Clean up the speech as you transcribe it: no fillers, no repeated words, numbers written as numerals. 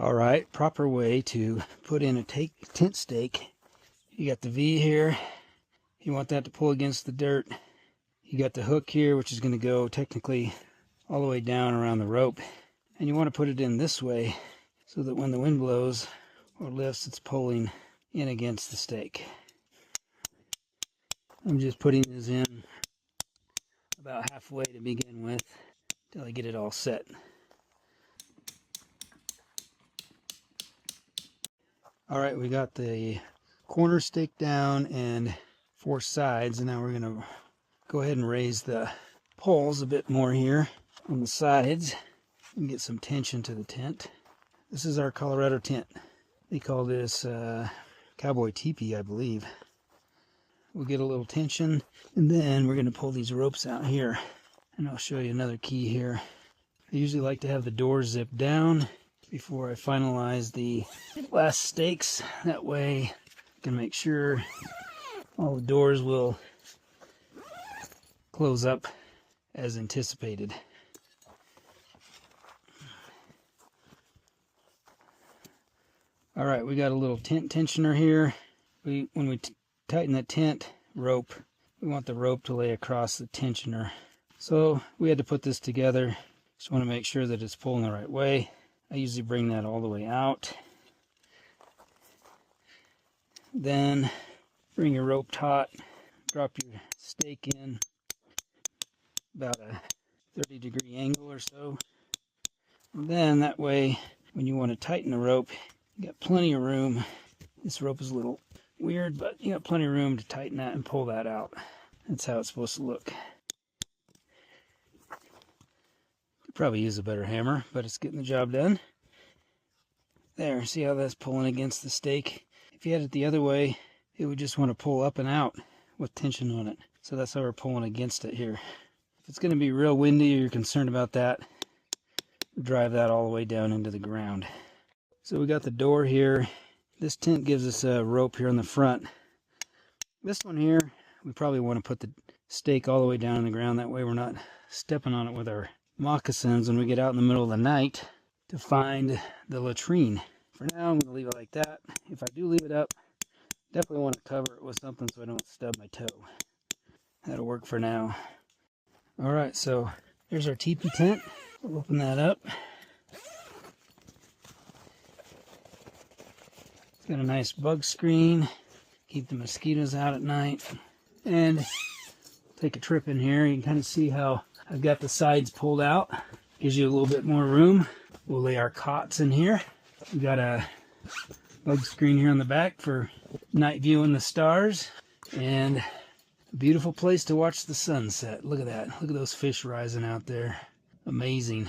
Alright, proper way to put in a tent stake. You got the V here. You want that to pull against the dirt. You got the hook here, which is going to go technically all the way down around the rope. And you want to put it in this way so that when the wind blows or lifts, it's pulling in against the stake. I'm just putting this in about halfway to begin with until I get it all set. Alright, we got the corner stake down and 4 sides, and now we're going to go ahead and raise the poles a bit more here on the sides and get some tension to the tent. This is our Colorado tent. They call this cowboy teepee, I believe. We'll get a little tension, and then we're going to pull these ropes out here, and I'll show you another key here. I usually like to have the doors zipped down before I finalize the last stakes. That way I can make sure all the doors will close up as anticipated. Alright, we got a little tent tensioner here. When we tighten the tent rope, we want the rope to lay across the tensioner. So we had to put this together. Just want to make sure that it's pulling the right way. I usually bring that all the way out. Then bring your rope taut, drop your stake in about a 30-degree angle or so. And then that way, when you want to tighten the rope, you got plenty of room. This rope is a little weird, but you got plenty of room to tighten that and pull that out. That's how it's supposed to look. Probably use a better hammer, but it's getting the job done. There, see how that's pulling against the stake? If you had it the other way, it would just want to pull up and out with tension on it. So that's how we're pulling against it here. If it's going to be real windy or you're concerned about that, drive that all the way down into the ground. So we got the door here. This tent gives us a rope here on the front. This one here, we probably want to put the stake all the way down in the ground. That way we're not stepping on it with our moccasins when we get out in the middle of the night to find the latrine. For now, I'm going to leave it like that. If I do leave it up, definitely want to cover it with something so I don't stub my toe. That'll work for now. Alright, so there's our teepee tent. We'll open that up. It's got a nice bug screen. Keep the mosquitoes out at night. And take a trip in here. You can kind of see how I've got the sides pulled out. Gives you a little bit more room. We'll lay our cots in here. We've got a bug screen here on the back for night viewing the stars. And a beautiful place to watch the sunset. Look at that. Look at those fish rising out there. Amazing.